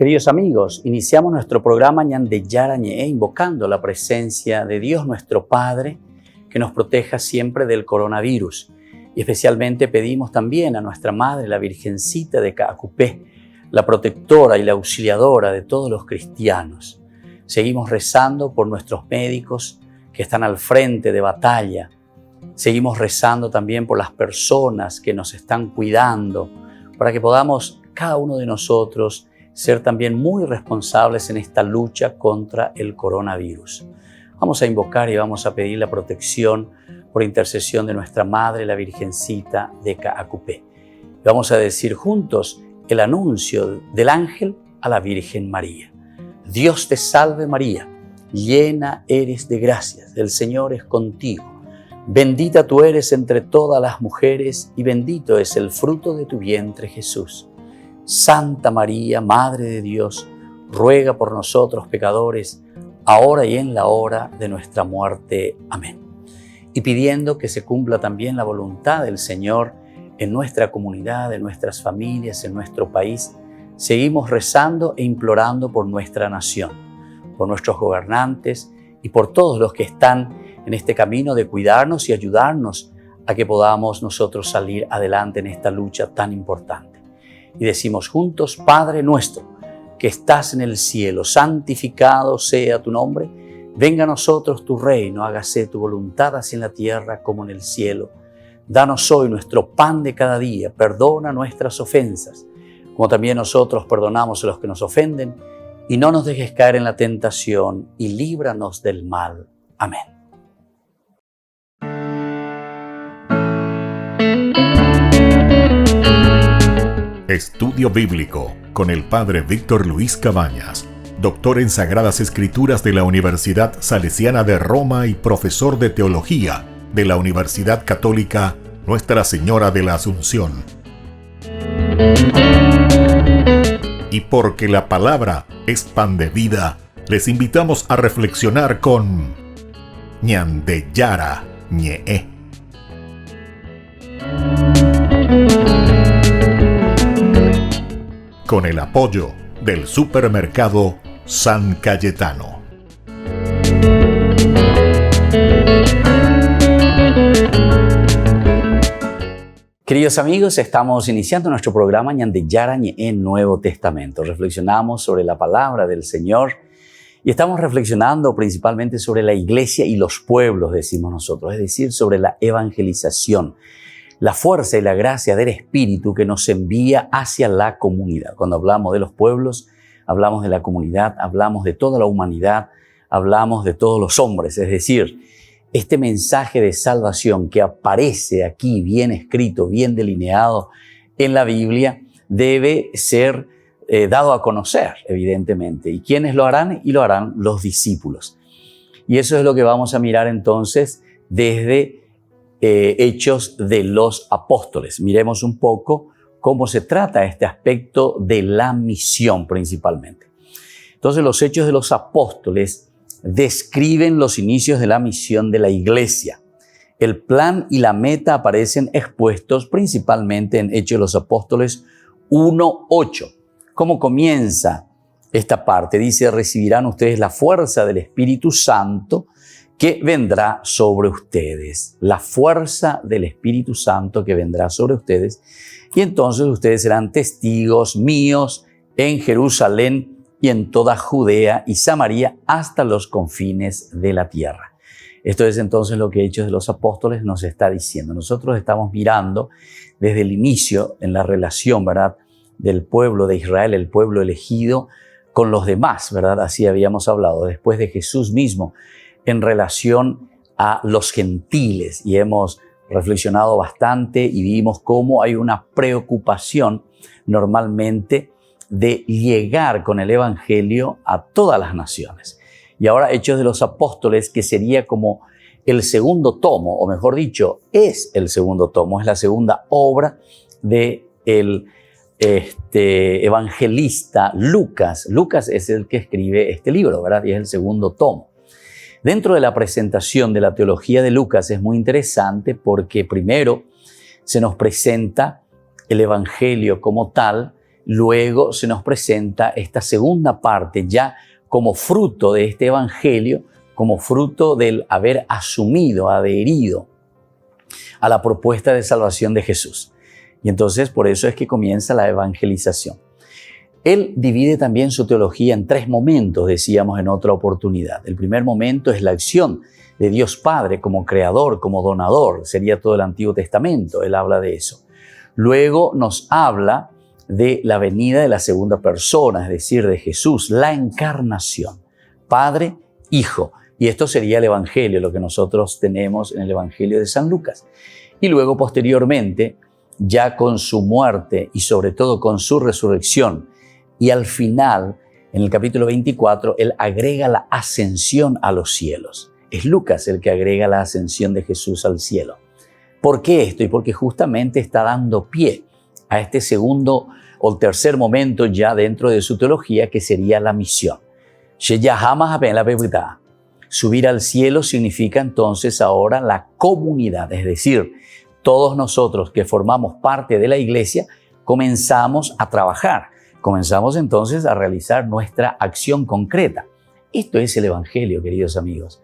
Queridos amigos, iniciamos nuestro programa Ñande Yarañe, invocando la presencia de Dios nuestro Padre, que nos proteja siempre del coronavirus. Y especialmente pedimos también a nuestra Madre, la Virgencita de Caacupé, la protectora y la auxiliadora de todos los cristianos. Seguimos rezando por nuestros médicos que están al frente de batalla. Seguimos rezando también por las personas que nos están cuidando, para que podamos, cada uno de nosotros, ser también muy responsables en esta lucha contra el coronavirus. Vamos a invocar y vamos a pedir la protección por intercesión de nuestra Madre, la Virgencita de Caacupé. Vamos a decir juntos el anuncio del ángel a la Virgen María. Dios te salve María, llena eres de gracias, el Señor es contigo. Bendita tú eres entre todas las mujeres y bendito es el fruto de tu vientre Jesús. Santa María, Madre de Dios, ruega por nosotros pecadores, ahora y en la hora de nuestra muerte. Amén. Y pidiendo que se cumpla también la voluntad del Señor en nuestra comunidad, en nuestras familias, en nuestro país, seguimos rezando e implorando por nuestra nación, por nuestros gobernantes y por todos los que están en este camino de cuidarnos y ayudarnos a que podamos nosotros salir adelante en esta lucha tan importante. Y decimos juntos, Padre nuestro, que estás en el cielo, santificado sea tu nombre. Venga a nosotros tu reino, hágase tu voluntad así en la tierra como en el cielo. Danos hoy nuestro pan de cada día, perdona nuestras ofensas, como también nosotros perdonamos a los que nos ofenden, y no nos dejes caer en la tentación, y líbranos del mal. Amén. Estudio Bíblico con el Padre Víctor Luis Cabañas, doctor en Sagradas Escrituras de la Universidad Salesiana de Roma y profesor de Teología de la Universidad Católica Nuestra Señora de la Asunción. Y porque la palabra es pan de vida, les invitamos a reflexionar con Ñande Yarañe. Con el apoyo del Supermercado San Cayetano. Queridos amigos, estamos iniciando nuestro programa Ñande Yarañe en Nuevo Testamento. Reflexionamos sobre la palabra del Señor y estamos reflexionando principalmente sobre la iglesia y los pueblos, decimos nosotros, es decir, sobre la evangelización, la fuerza y la gracia del Espíritu que nos envía hacia la comunidad. Cuando hablamos de los pueblos, hablamos de la comunidad, hablamos de toda la humanidad, hablamos de todos los hombres. Es decir, este mensaje de salvación que aparece aquí bien escrito, bien delineado en la Biblia, debe ser dado a conocer, evidentemente. ¿Y quiénes lo harán? Y lo harán los discípulos. Y eso es lo que vamos a mirar entonces desde Hechos de los Apóstoles. Miremos un poco cómo se trata este aspecto de la misión principalmente. Entonces, los Hechos de los Apóstoles describen los inicios de la misión de la iglesia. El plan y la meta aparecen expuestos principalmente en Hechos de los Apóstoles 1:8. ¿Cómo comienza esta parte? Dice, recibirán ustedes la fuerza del Espíritu Santo que vendrá sobre ustedes. La fuerza del Espíritu Santo que vendrá sobre ustedes. Y entonces ustedes serán testigos míos en Jerusalén y en toda Judea y Samaria hasta los confines de la tierra. Esto es entonces lo que Hechos de los Apóstoles nos está diciendo. Nosotros estamos mirando desde el inicio en la relación, ¿verdad?, del pueblo de Israel, el pueblo elegido, con los demás, ¿verdad? Así habíamos hablado, después de Jesús mismo, en relación a los gentiles, y hemos reflexionado bastante y vimos cómo hay una preocupación normalmente de llegar con el evangelio a todas las naciones. Y ahora Hechos de los Apóstoles, que sería como el segundo tomo, o mejor dicho, es el segundo tomo, es la segunda obra de el evangelista Lucas. Lucas es el que escribe este libro, ¿verdad? Y es el segundo tomo. Dentro de la presentación de la teología de Lucas es muy interesante porque primero se nos presenta el evangelio como tal luego se nos presenta esta segunda parte ya como fruto de este evangelio, como fruto del haber asumido, adherido a la propuesta de salvación de Jesús. Y entonces por eso es que comienza la evangelización. Él divide también su teología en 3 momentos, decíamos en otra oportunidad. El primer momento es la acción de Dios Padre como creador, como donador. Sería todo el Antiguo Testamento, él habla de eso. Luego nos habla de la venida de la segunda persona, es decir, de Jesús, la encarnación. Padre, Hijo. Y esto sería el Evangelio, lo que nosotros tenemos en el Evangelio de San Lucas. Y luego, posteriormente, ya con su muerte y sobre todo con su resurrección, y al final, en el capítulo 24, él agrega la ascensión a los cielos. Es Lucas el que agrega la ascensión de Jesús al cielo. ¿Por qué esto? Y porque justamente está dando pie a este segundo o tercer momento ya dentro de su teología, que sería la misión. Subir al cielo significa entonces ahora la comunidad, es decir, todos nosotros que formamos parte de la iglesia comenzamos a trabajar, comenzamos entonces a realizar nuestra acción concreta. Esto es el Evangelio, queridos amigos.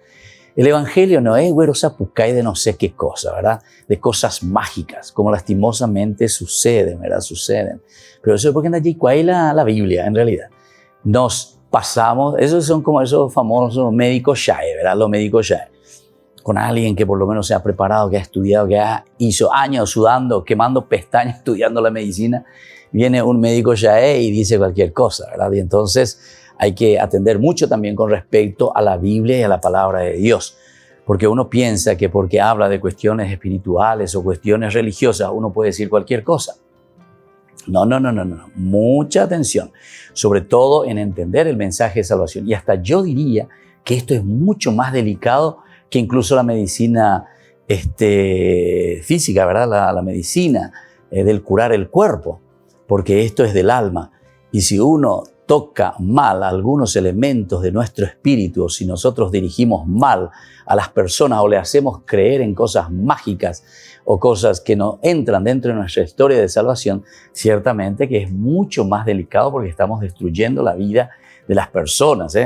El Evangelio no es güerosapucay de no sé qué cosa, ¿verdad? De cosas mágicas, como lastimosamente suceden, ¿verdad? Suceden. Pero eso es porque allí hay la Biblia, en realidad. Nos pasamos, esos son como esos famosos médicos SHAE, ¿verdad? Los médicos SHAE. Con alguien que por lo menos se ha preparado, que ha estudiado, que hizo años sudando, quemando pestañas, estudiando la medicina. Viene un médico SHAE y dice cualquier cosa, ¿verdad? Y entonces hay que atender mucho también con respecto a la Biblia y a la palabra de Dios. Porque uno piensa que porque habla de cuestiones espirituales o cuestiones religiosas, uno puede decir cualquier cosa. No. Mucha atención, sobre todo en entender el mensaje de salvación. Y hasta yo diría que esto es mucho más delicado que incluso la medicina física, ¿verdad? La medicina del curar el cuerpo, porque esto es del alma. Y si uno toca mal algunos elementos de nuestro espíritu, o si nosotros dirigimos mal a las personas o le hacemos creer en cosas mágicas o cosas que no entran dentro de nuestra historia de salvación, ciertamente que es mucho más delicado porque estamos destruyendo la vida de las personas.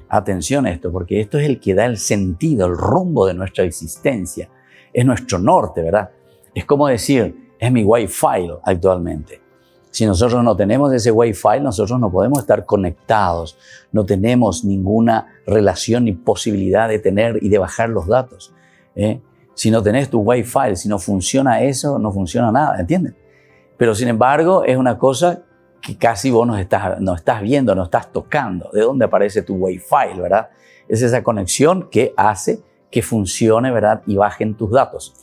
Atención a esto, porque esto es el que da el sentido, el rumbo de nuestra existencia. Es nuestro norte, ¿verdad? Es como decir, es mi Wi-Fi actualmente. Si nosotros no tenemos ese Wi-Fi, nosotros no podemos estar conectados, no tenemos ninguna relación ni posibilidad de tener y de bajar los datos. Si no tenés tu Wi-Fi, si no funciona eso, no funciona nada, ¿entienden? Pero sin embargo, es una cosa que casi vos no estás viendo, no estás tocando. ¿De dónde aparece tu Wi-Fi, verdad? Es esa conexión que hace que funcione, ¿verdad? Y bajen tus datos.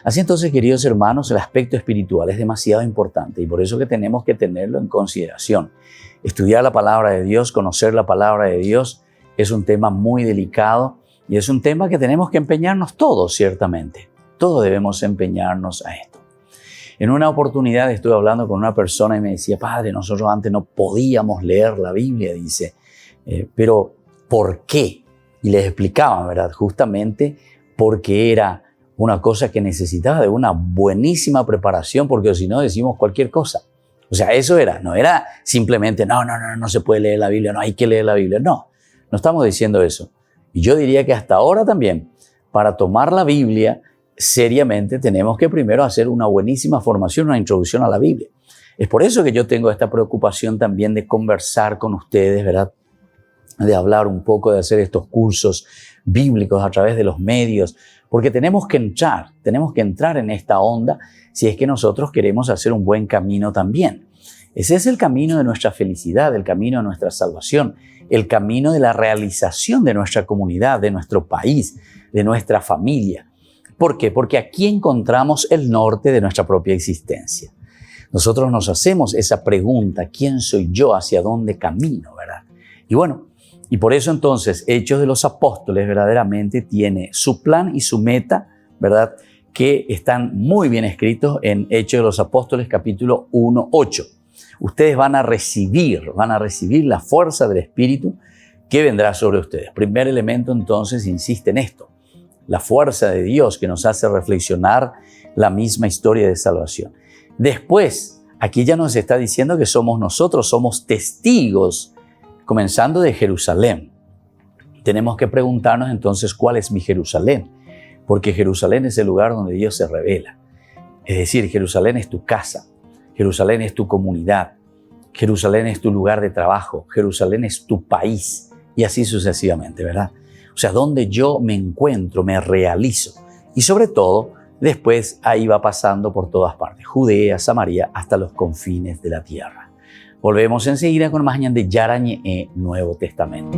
Así entonces, queridos hermanos, el aspecto espiritual es demasiado importante y por eso que tenemos que tenerlo en consideración. Estudiar la palabra de Dios, conocer la palabra de Dios es un tema muy delicado y es un tema que tenemos que empeñarnos todos, ciertamente. Todos debemos empeñarnos a esto. En una oportunidad estuve hablando con una persona y me decía, padre, nosotros antes no podíamos leer la Biblia, dice, pero ¿por qué? Y les explicaba, ¿verdad? Justamente porque era una cosa que necesitaba de una buenísima preparación, porque si no decimos cualquier cosa. O sea, eso era, no era simplemente, no se puede leer la Biblia, no hay que leer la Biblia. No estamos diciendo eso. Y yo diría que hasta ahora también, para tomar la Biblia seriamente, tenemos que primero hacer una buenísima formación, una introducción a la Biblia. Es por eso que yo tengo esta preocupación también de conversar con ustedes, ¿verdad? De hablar un poco, de hacer estos cursos bíblicos a través de los medios, porque tenemos que entrar en esta onda si es que nosotros queremos hacer un buen camino también. Ese es el camino de nuestra felicidad, el camino de nuestra salvación, el camino de la realización de nuestra comunidad, de nuestro país, de nuestra familia. ¿Por qué? Porque aquí encontramos el norte de nuestra propia existencia. Nosotros nos hacemos esa pregunta, ¿quién soy yo? ¿Hacia dónde camino? ¿Verdad? Y bueno, y por eso entonces Hechos de los Apóstoles verdaderamente tiene su plan y su meta, ¿verdad? Que están muy bien escritos en Hechos de los Apóstoles capítulo 1:8. Ustedes van a recibir la fuerza del Espíritu que vendrá sobre ustedes. Primer elemento entonces insiste en esto, la fuerza de Dios que nos hace reflexionar la misma historia de salvación. Después Aquí ya nos está diciendo que somos testigos, comenzando de Jerusalén. Tenemos que preguntarnos entonces cuál es mi Jerusalén, porque Jerusalén es el lugar donde Dios se revela. Es decir, Jerusalén es tu casa, Jerusalén es tu comunidad, Jerusalén es tu lugar de trabajo, Jerusalén es tu país y así sucesivamente, ¿verdad? O sea, donde yo me encuentro, me realizo y sobre todo, después ahí va pasando por todas partes, Judea, Samaria, hasta los confines de la tierra. Volvemos enseguida con más de Yarañe Nuevo Testamento.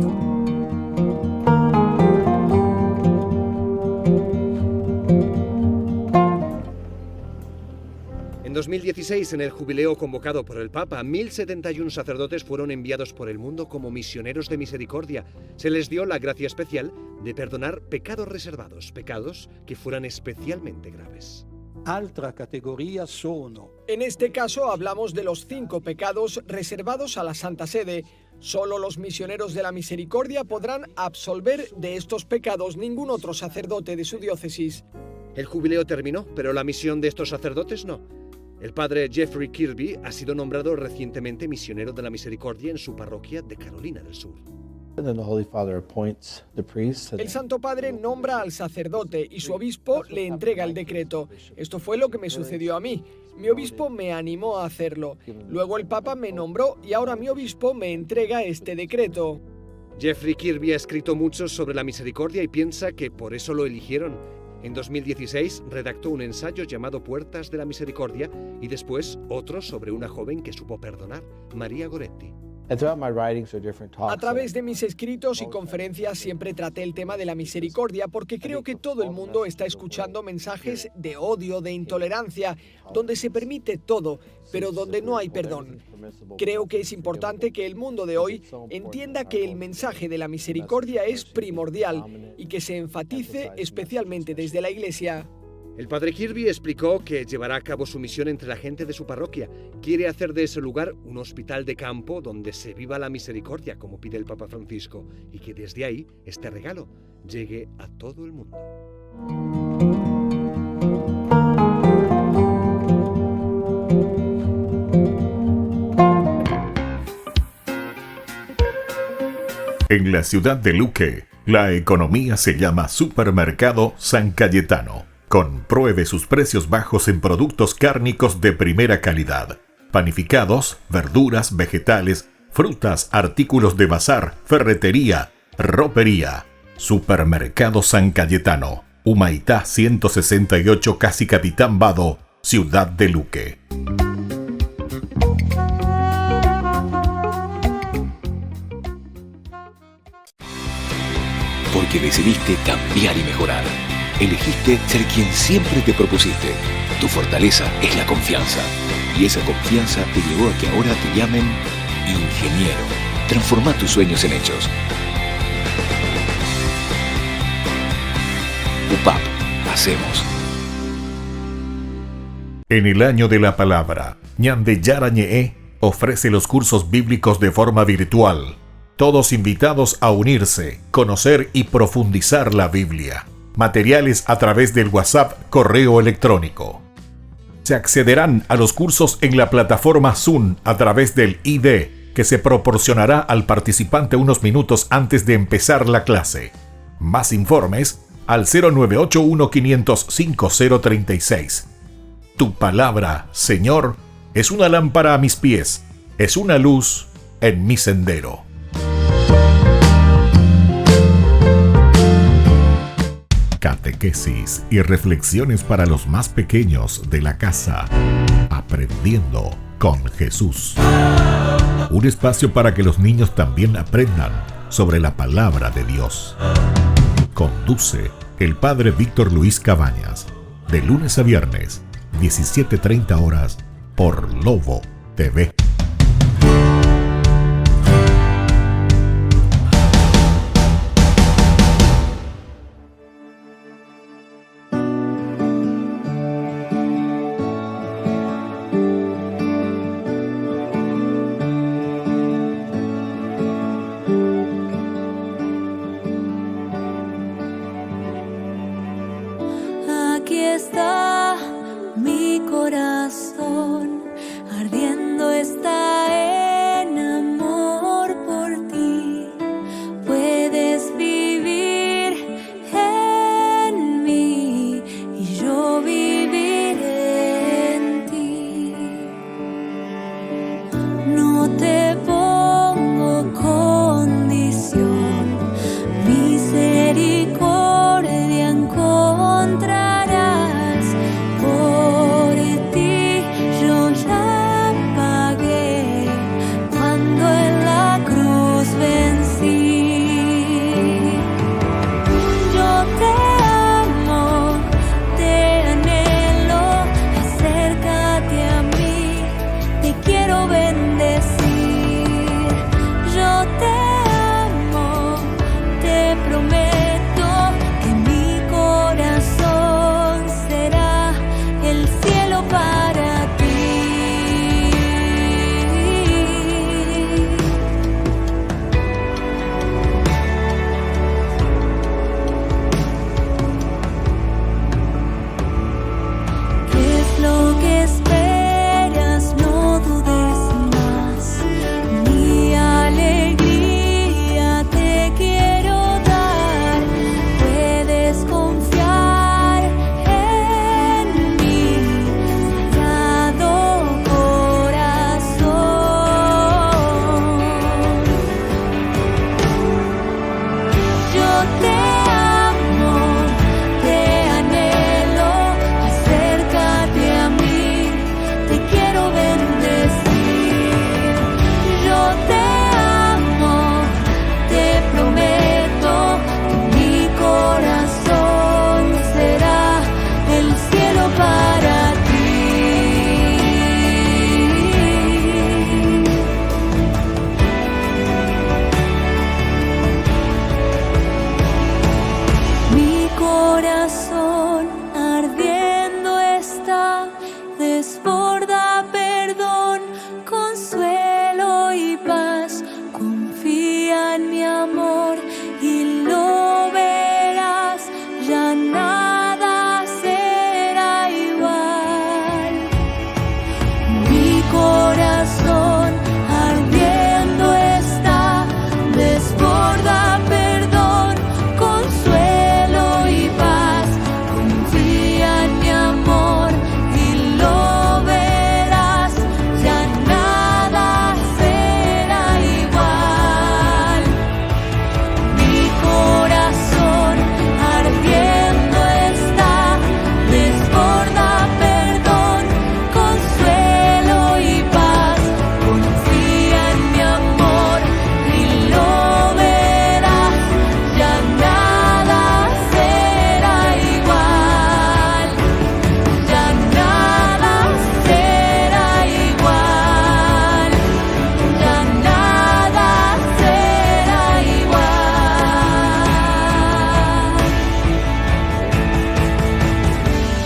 En 2016, en el jubileo convocado por el Papa, 1071 sacerdotes fueron enviados por el mundo como misioneros de misericordia. Se les dio la gracia especial de perdonar pecados reservados, pecados que fueran especialmente graves. Altra categoría sono. En este caso hablamos de los 5 pecados reservados a la Santa Sede. Solo los misioneros de la misericordia podrán absolver de estos pecados, ningún otro sacerdote de su diócesis. El jubileo terminó, pero la misión de estos sacerdotes no. El padre Jeffrey Kirby ha sido nombrado recientemente misionero de la misericordia en su parroquia de Carolina del Sur. El Santo Padre nombra al sacerdote y su obispo le entrega el decreto. Esto fue lo que me sucedió a mí. Mi obispo me animó a hacerlo. Luego el Papa me nombró y ahora mi obispo me entrega este decreto. Jeffrey Kirby ha escrito mucho sobre la misericordia y piensa que por eso lo eligieron. En 2016 redactó un ensayo llamado Puertas de la Misericordia y después otro sobre una joven que supo perdonar, María Goretti. A través de mis escritos y conferencias siempre traté el tema de la misericordia porque creo que todo el mundo está escuchando mensajes de odio, de intolerancia, donde se permite todo, pero donde no hay perdón. Creo que es importante que el mundo de hoy entienda que el mensaje de la misericordia es primordial y que se enfatice especialmente desde la Iglesia. El padre Kirby explicó que llevará a cabo su misión entre la gente de su parroquia. Quiere hacer de ese lugar un hospital de campo donde se viva la misericordia, como pide el Papa Francisco, y que desde ahí este regalo llegue a todo el mundo. En la ciudad de Luque, la economía se llama Supermercado San Cayetano. Compruebe sus precios bajos en productos cárnicos de primera calidad. Panificados, verduras, vegetales, frutas, artículos de bazar, ferretería, ropería. Supermercado San Cayetano. Humaitá 168, Casi Capitán Vado, Ciudad de Luque. Porque decidiste cambiar y mejorar. Elegiste ser quien siempre te propusiste. Tu fortaleza es la confianza. Y esa confianza te llevó a que ahora te llamen ingeniero. Transforma tus sueños en hechos. UPAP. Hacemos. En el año de la palabra, Ñande Yarañe ofrece los cursos bíblicos de forma virtual. Todos invitados a unirse, conocer y profundizar la Biblia. Materiales a través del WhatsApp, correo electrónico. Se accederán a los cursos en la plataforma Zoom a través del ID que se proporcionará al participante unos minutos antes de empezar la clase. Más informes al 0981-500-5036. Tu palabra, Señor, es una lámpara a mis pies, es una luz en mi sendero. Catequesis y reflexiones para los más pequeños de la casa. Aprendiendo con Jesús. Un espacio para que los niños también aprendan sobre la palabra de Dios. Conduce el padre Víctor Luis Cabañas. De lunes a viernes, 17:30 horas, por Lobo TV. Aquí está mi corazón ardiendo. desborda perdón, consuelo y paz. Confía en mi amor y lo verás, ya nada será igual. Mi corazón ardiendo está, desborda perdón, consuelo y paz. Confía en mi amor y lo verás, ya nada será igual. Mi corazón ardiendo está, desborda perdón, consuelo y paz. Confía en mi amor y lo verás, ya nada será igual. Ya nada será igual. Ya nada será igual.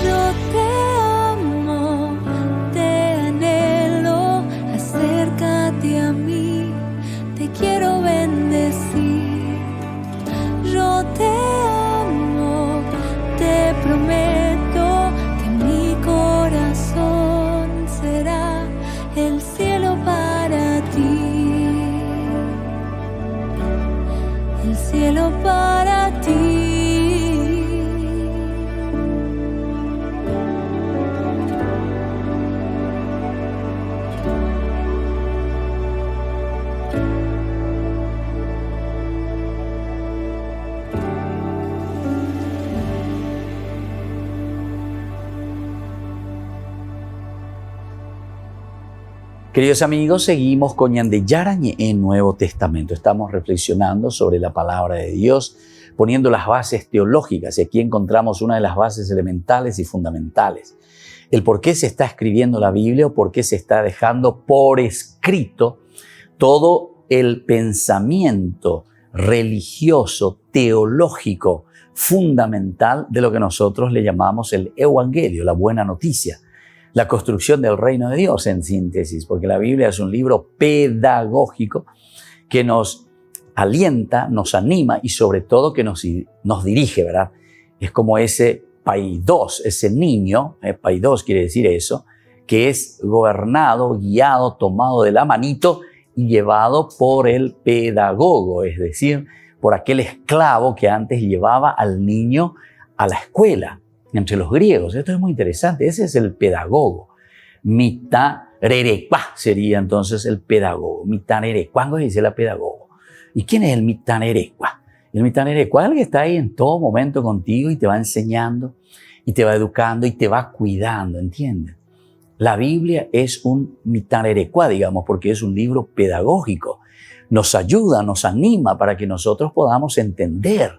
Yo te amo, te anhelo, acércate a mí, te quiero bendecir. Yo te amo, te prometo que mi corazón será el cielo para ti, el cielo para ti. Queridos amigos, seguimos con Ñandeyara en Nuevo Testamento. Estamos reflexionando sobre la palabra de Dios, poniendo las bases teológicas. Y aquí encontramos una de las bases elementales y fundamentales. El por qué se está escribiendo la Biblia o por qué se está dejando por escrito todo el pensamiento religioso, teológico, fundamental de lo que nosotros le llamamos el Evangelio, la buena noticia. La construcción del reino de Dios, en síntesis, porque la Biblia es un libro pedagógico que nos alienta, nos anima y sobre todo que nos dirige, ¿verdad? Es como ese paidos, ese niño, paidos quiere decir eso, que es gobernado, guiado, tomado de la manito y llevado por el pedagogo, es decir, por aquel esclavo que antes llevaba al niño a la escuela. Entre los griegos, esto es muy interesante, ese es el pedagogo. Mitarerekua sería entonces el pedagogo. Mitarerekua, ¿cuándo se dice la pedagogo? ¿Y quién es el mitarerekua? El mitarerekua es el que está ahí en todo momento contigo y te va enseñando, y te va educando, y te va cuidando, ¿entiendes? La Biblia es un mitarerekua, digamos, porque es un libro pedagógico. Nos ayuda, nos anima para que nosotros podamos entender,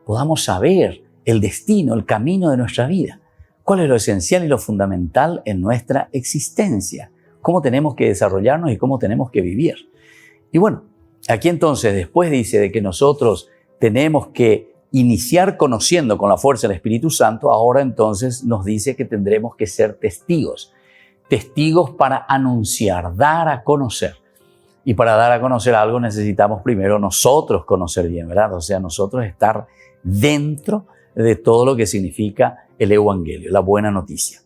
podamos saber el destino, el camino de nuestra vida. ¿Cuál es lo esencial y lo fundamental en nuestra existencia? ¿Cómo tenemos que desarrollarnos y cómo tenemos que vivir? Y bueno, aquí entonces después dice de que nosotros tenemos que iniciar conociendo con la fuerza del Espíritu Santo, ahora entonces nos dice que tendremos que ser testigos. Testigos para anunciar, dar a conocer. Y para dar a conocer algo necesitamos primero nosotros conocer bien, ¿verdad? O sea, nosotros estar dentro de todo lo que significa el Evangelio, la buena noticia.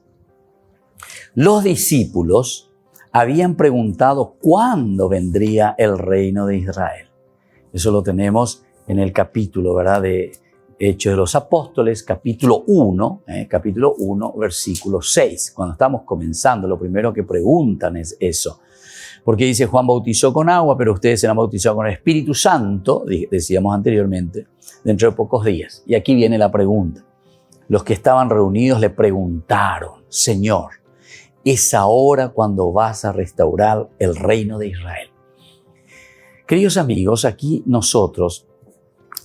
Los discípulos habían preguntado cuándo vendría el reino de Israel. Eso lo tenemos en el capítulo, ¿verdad?, de Hechos de los Apóstoles, capítulo 1, versículo 6. Cuando estamos comenzando, lo primero que preguntan es eso. Porque dice, Juan bautizó con agua, pero ustedes serán bautizados con el Espíritu Santo, decíamos anteriormente, dentro de pocos días. Y aquí viene la pregunta. Los que estaban reunidos le preguntaron, Señor, ¿es ahora cuando vas a restaurar el reino de Israel? Queridos amigos, aquí nosotros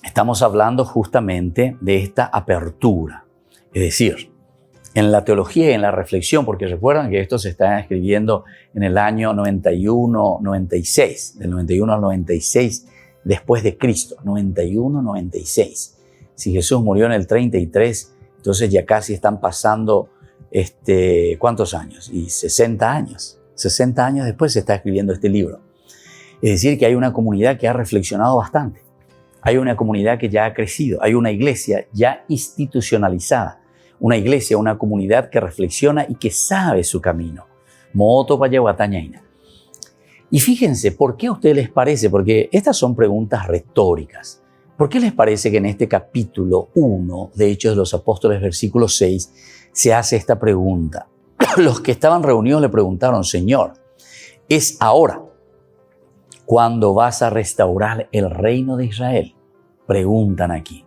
estamos hablando justamente de esta apertura. Es decir, en la teología y en la reflexión, porque recuerdan que esto se está escribiendo en el año 91-96, del 91 al 96 después de Cristo, 91-96. Si Jesús murió en el 33, entonces ya casi están pasando ¿cuántos años? Y 60 años. 60 años después se está escribiendo este libro. Es decir, que hay una comunidad que ha reflexionado bastante. Hay una comunidad que ya ha crecido. Hay una iglesia ya institucionalizada. Una iglesia, una comunidad que reflexiona y que sabe su camino. Moto Payaguatañaina. Y fíjense, ¿por qué a ustedes les parece? Porque estas son preguntas retóricas. ¿Por qué les parece que en este capítulo 1 de Hechos de los Apóstoles, versículo 6, se hace esta pregunta? Los que estaban reunidos le preguntaron, Señor, ¿es ahora cuando vas a restaurar el reino de Israel? Preguntan aquí.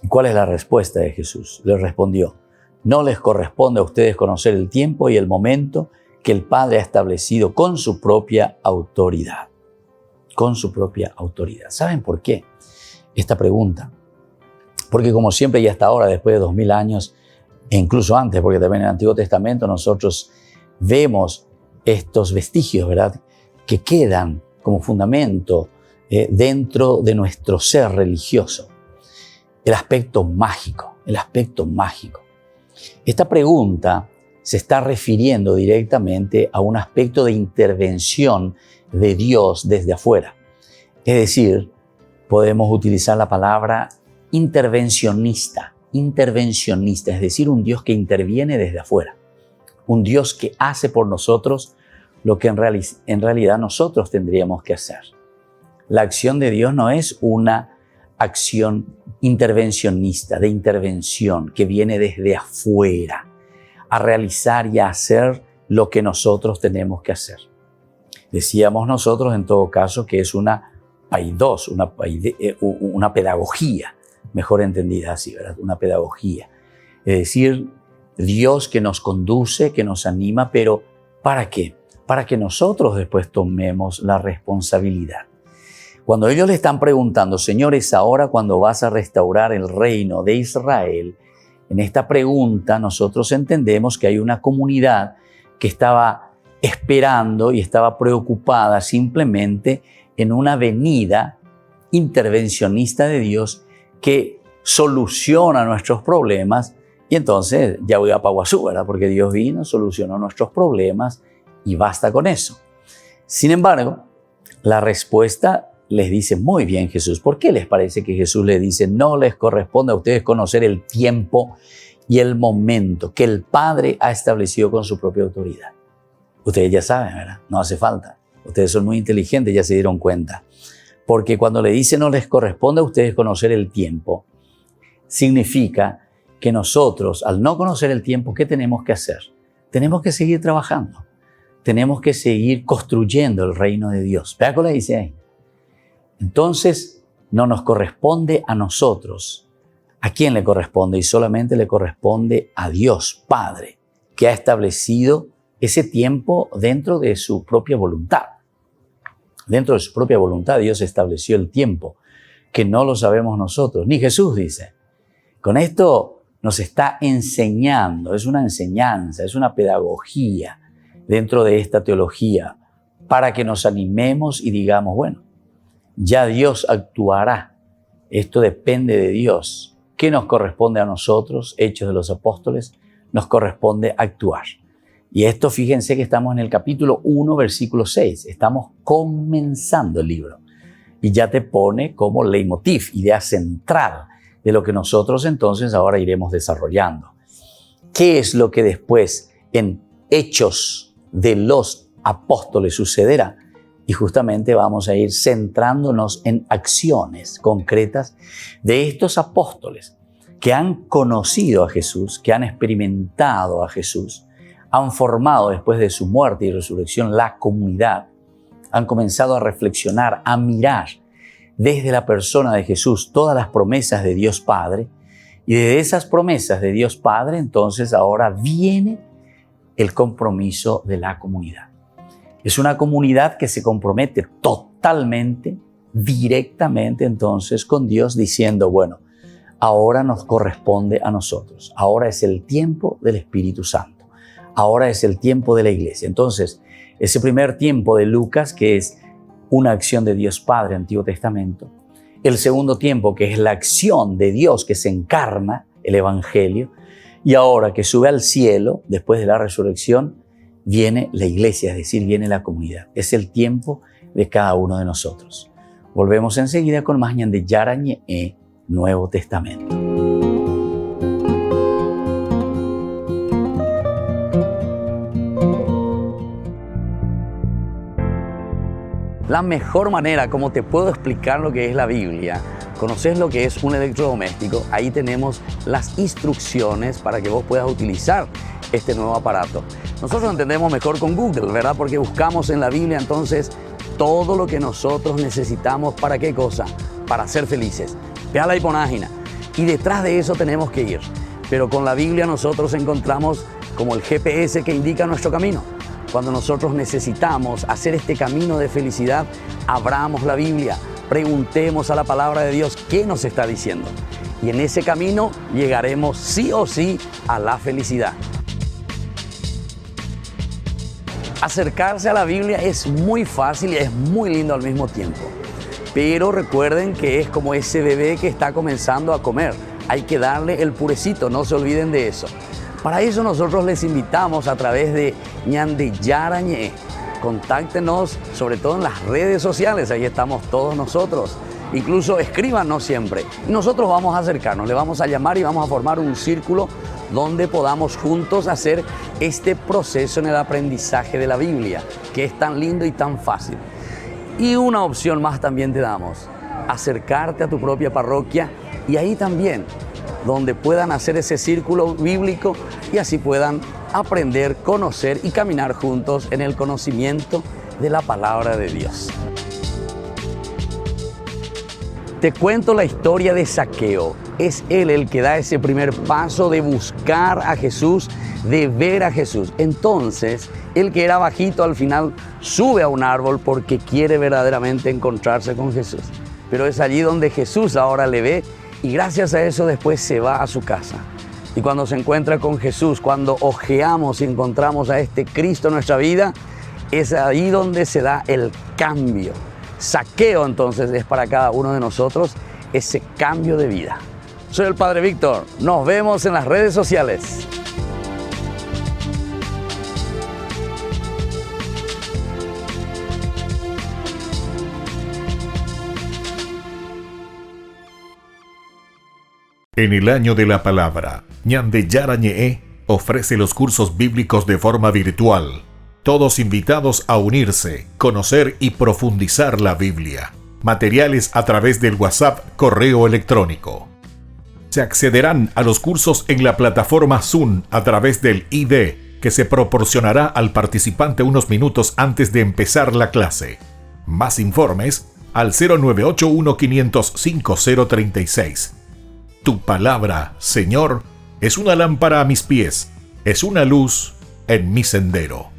¿Y cuál es la respuesta de Jesús? Les respondió, no les corresponde a ustedes conocer el tiempo y el momento que el Padre ha establecido con su propia autoridad. Con su propia autoridad. ¿Saben por qué esta pregunta? Porque como siempre y hasta ahora, después de 2000 años, e incluso antes, porque también en el Antiguo Testamento nosotros vemos estos vestigios, ¿verdad?, que quedan como fundamento dentro de nuestro ser religioso. El aspecto mágico, el aspecto mágico. Esta pregunta se está refiriendo directamente a un aspecto de intervención de Dios desde afuera. Es decir, podemos utilizar la palabra intervencionista, es decir, un Dios que interviene desde afuera, un Dios que hace por nosotros lo que en realidad nosotros tendríamos que hacer. La acción de Dios no es una acción intervencionista, de intervención, que viene desde afuera a realizar y a hacer lo que nosotros tenemos que hacer. Decíamos nosotros en todo caso que es una paidos, una pedagogía, mejor entendida así, ¿verdad? Una pedagogía. Es decir, Dios que nos conduce, que nos anima, pero ¿para qué? Para que nosotros después tomemos la responsabilidad. Cuando ellos le están preguntando, Señor, ¿es ahora cuando vas a restaurar el reino de Israel? En esta pregunta nosotros entendemos que hay una comunidad que estaba esperando y estaba preocupada simplemente en una venida intervencionista de Dios que soluciona nuestros problemas. Y entonces ya voy a Paguazú, ¿verdad? Porque Dios vino, solucionó nuestros problemas y basta con eso. Sin embargo, la respuesta les dice muy bien Jesús. ¿Por qué les parece que Jesús les dice no les corresponde a ustedes conocer el tiempo y el momento que el Padre ha establecido con su propia autoridad? Ustedes ya saben, ¿verdad? No hace falta. Ustedes son muy inteligentes, ya se dieron cuenta. Porque cuando le dice no les corresponde a ustedes conocer el tiempo, significa que nosotros, al no conocer el tiempo, ¿qué tenemos que hacer? Tenemos que seguir trabajando. Tenemos que seguir construyendo el reino de Dios. Vea cómo le dice ahí. Entonces, no nos corresponde a nosotros. ¿A quién le corresponde? Y solamente le corresponde a Dios Padre, que ha establecido ese tiempo dentro de su propia voluntad. Dentro de su propia voluntad, Dios estableció el tiempo, que no lo sabemos nosotros, ni Jesús dice. Con esto nos está enseñando, es una enseñanza, es una pedagogía dentro de esta teología, para que nos animemos y digamos, bueno, ya Dios actuará. Esto depende de Dios. ¿Qué nos corresponde a nosotros, Hechos de los Apóstoles? Nos corresponde actuar. Y esto, fíjense que estamos en el capítulo 1, versículo 6. Estamos comenzando el libro. Y ya te pone como leitmotiv, idea central de lo que nosotros entonces ahora iremos desarrollando. ¿Qué es lo que después en Hechos de los Apóstoles sucederá? Y justamente vamos a ir centrándonos en acciones concretas de estos apóstoles que han conocido a Jesús, que han experimentado a Jesús, han formado después de su muerte y resurrección la comunidad, han comenzado a reflexionar, a mirar desde la persona de Jesús todas las promesas de Dios Padre, y de esas promesas de Dios Padre entonces ahora viene el compromiso de la comunidad. Es una comunidad que se compromete totalmente, directamente entonces con Dios, diciendo, bueno, ahora nos corresponde a nosotros. Ahora es el tiempo del Espíritu Santo. Ahora es el tiempo de la iglesia. Entonces, ese primer tiempo de Lucas, que es una acción de Dios Padre, Antiguo Testamento. El segundo tiempo, que es la acción de Dios que se encarna, el Evangelio. Y ahora que sube al cielo, después de la resurrección, viene la iglesia, es decir, viene la comunidad. Es el tiempo de cada uno de nosotros. Volvemos enseguida con más Ñande Yarañe Nuevo Testamento. La mejor manera como te puedo explicar lo que es la Biblia, conoces lo que es un electrodoméstico, ahí tenemos las instrucciones para que vos puedas utilizar este nuevo aparato. Nosotros entendemos mejor con Google, ¿verdad? Porque buscamos en la Biblia entonces todo lo que nosotros necesitamos. ¿Para qué cosa? Para ser felices. Ve a la página y detrás de eso tenemos que ir. Pero con la Biblia nosotros encontramos como el GPS que indica nuestro camino. Cuando nosotros necesitamos hacer este camino de felicidad, abramos la Biblia, preguntemos a la palabra de Dios qué nos está diciendo. Y en ese camino llegaremos sí o sí a la felicidad. Acercarse a la Biblia es muy fácil y es muy lindo al mismo tiempo. Pero recuerden que es como ese bebé que está comenzando a comer. Hay que darle el purecito, no se olviden de eso. Para eso nosotros les invitamos a través de Ñande Yarañe. Contáctenos sobre todo en las redes sociales, ahí estamos todos nosotros. Incluso escríbanos siempre. Y nosotros vamos a acercarnos, le vamos a llamar y vamos a formar un círculo donde podamos juntos hacer este proceso en el aprendizaje de la Biblia, que es tan lindo y tan fácil. Y una opción más también te damos, acercarte a tu propia parroquia y ahí también donde puedan hacer ese círculo bíblico y así puedan aprender, conocer y caminar juntos en el conocimiento de la palabra de Dios. Te cuento la historia de Zaqueo. Es él el que da ese primer paso de buscar a Jesús, de ver a Jesús. Entonces, el que era bajito al final sube a un árbol porque quiere verdaderamente encontrarse con Jesús. Pero es allí donde Jesús ahora le ve y gracias a eso después se va a su casa. Y cuando se encuentra con Jesús, cuando ojeamos y encontramos a este Cristo en nuestra vida, es ahí donde se da el cambio. Zaqueo entonces es para cada uno de nosotros ese cambio de vida. Soy el Padre Víctor, nos vemos en las redes sociales. En el año de la palabra, Ñande Yarañe ofrece los cursos bíblicos de forma virtual. Todos invitados a unirse, conocer y profundizar la Biblia. Materiales a través del WhatsApp, correo electrónico. Se accederán a los cursos en la plataforma Zoom a través del ID, que se proporcionará al participante unos minutos antes de empezar la clase. Más informes al 0981-500-5036. Tu palabra, Señor, es una lámpara a mis pies, es una luz en mi sendero.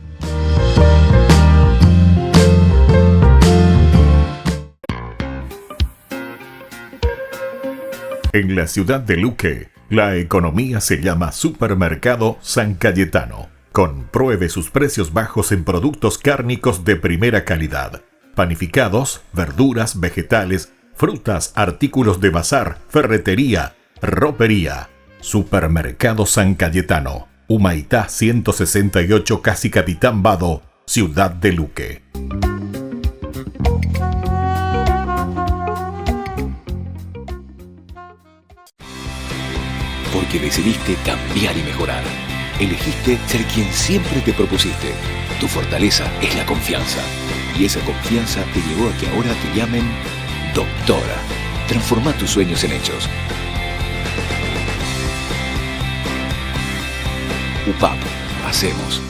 En la ciudad de Luque, la economía se llama Supermercado San Cayetano. Compruebe sus precios bajos en productos cárnicos de primera calidad. Panificados, verduras, vegetales, frutas, artículos de bazar, ferretería, ropería. Supermercado San Cayetano, Humaitá 168, Casi Capitán Vado, ciudad de Luque. Porque decidiste cambiar y mejorar. Elegiste ser quien siempre te propusiste. Tu fortaleza es la confianza. Y esa confianza te llevó a que ahora te llamen doctora. Transforma tus sueños en hechos. UPAP. Hacemos.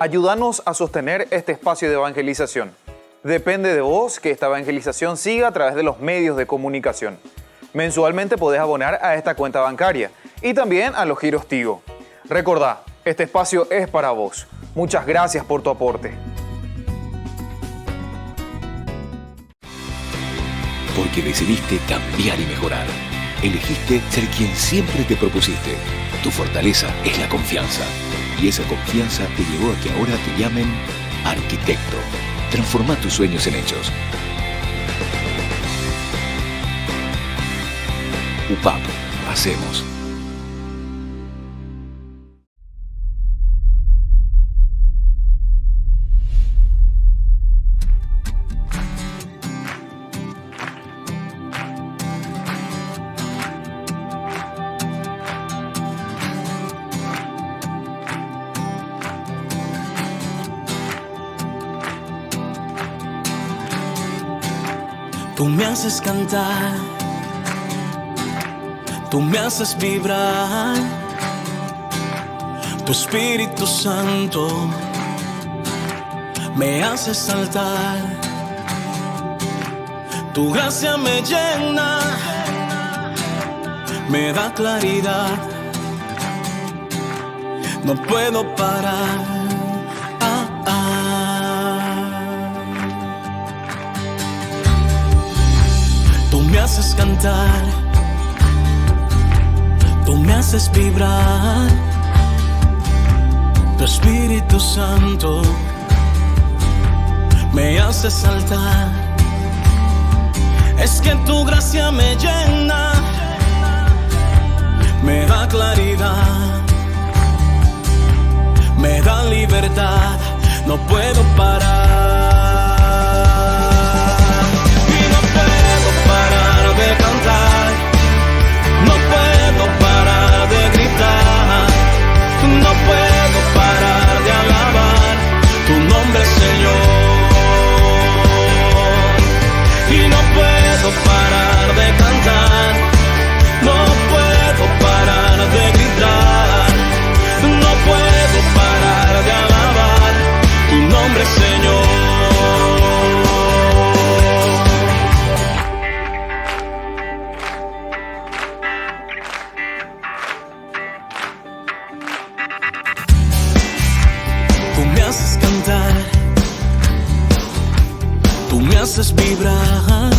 Ayúdanos a sostener este espacio de evangelización. Depende de vos que esta evangelización siga a través de los medios de comunicación. Mensualmente podés abonar a esta cuenta bancaria y también a los giros Tigo. Recordá, este espacio es para vos. Muchas gracias por tu aporte. Porque decidiste cambiar y mejorar. Elegiste ser quien siempre te propusiste. Tu fortaleza es la confianza. Y esa confianza te llevó a que ahora te llamen arquitecto. Transforma tus sueños en hechos. UPAP. Hacemos. Tú me haces cantar, tú me haces vibrar, tu Espíritu Santo me hace saltar, tu gracia me llena, me da claridad, no puedo parar. Tú me haces cantar, tú me haces vibrar, tu Espíritu Santo me hace saltar. Es que tu gracia me llena, me da claridad, me da libertad, no puedo parar. De cantar, no puedo parar de gritar, no puedo parar de alabar tu nombre, Señor, y no puedo parar de cantar, no puedo parar de gritar, no puedo parar de alabar tu nombre, Señor. Tú me haces vibrar,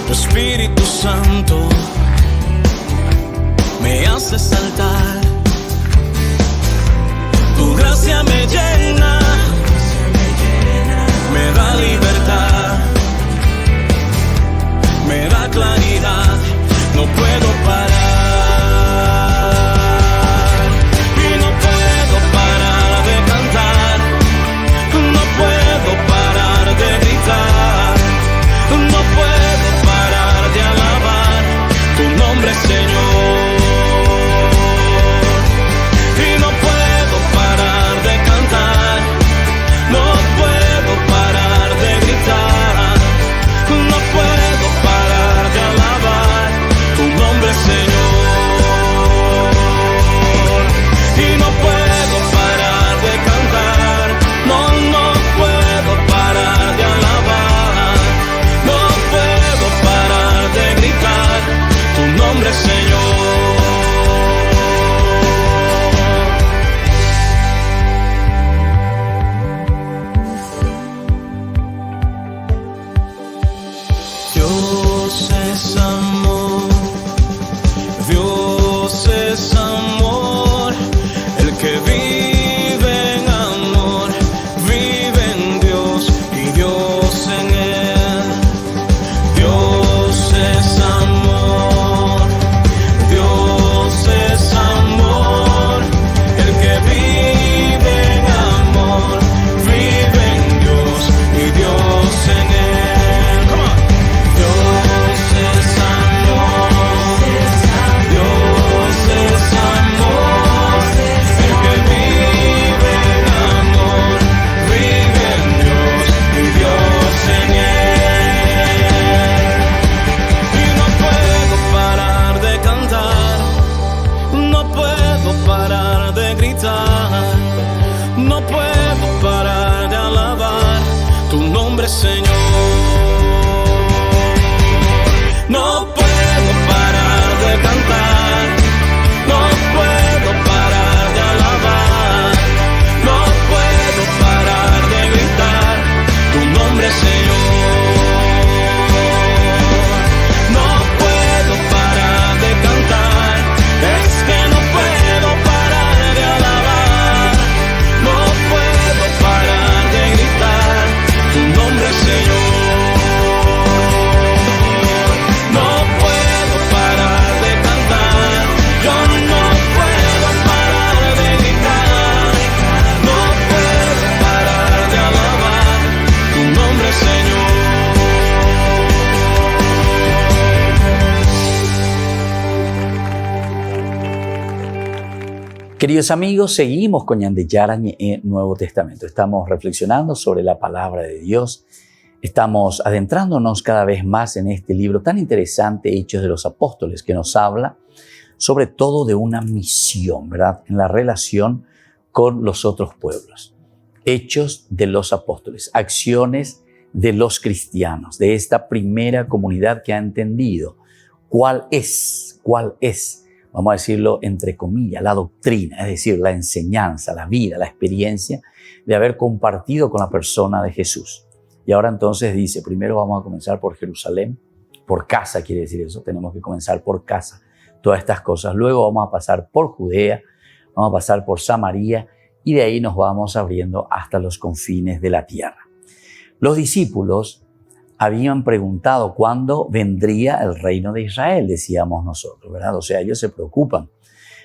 tu Espíritu Santo me hace saltar, tu gracia me llena, me da libertad, me da claridad, no puedo parar. No puedo parar de alabar tu nombre, Señor, y no puedo parar de cantar, no puedo parar de gritar, no puedo parar de alabar tu nombre, Señor, y no puedo parar de cantar, no puedo parar de alabar, no puedo parar de gritar tu nombre, Señor. Dios es amor, Dios es amor, el que vive en amor, vive en Dios y Dios en él. Dios es amor, Dios es amor, el que vive en amor, vive en Dios y Dios en él. Come on. Dios es amor, Dios es amor, el que vive en amor, vive en Dios y Dios en él. Y no puedo parar de cantar, no puedo parar de gritar, no puedo parar de alabar tu nombre, Señor. Queridos amigos, seguimos con Ñande Yarañe en Nuevo Testamento. Estamos reflexionando sobre la palabra de Dios. Estamos adentrándonos cada vez más en este libro tan interesante, Hechos de los Apóstoles, que nos habla sobre todo de una misión, ¿verdad? En la relación con los otros pueblos. Hechos de los Apóstoles, acciones de los cristianos, de esta primera comunidad que ha entendido cuál es, vamos a decirlo entre comillas, la doctrina, es decir, la enseñanza, la vida, la experiencia de haber compartido con la persona de Jesús. Y ahora entonces dice, primero vamos a comenzar por Jerusalén, por casa quiere decir eso, tenemos que comenzar por casa, todas estas cosas. Luego vamos a pasar por Judea, vamos a pasar por Samaria y de ahí nos vamos abriendo hasta los confines de la tierra. Los discípulos habían preguntado cuándo vendría el reino de Israel, decíamos nosotros, ¿verdad? O sea, ellos se preocupan.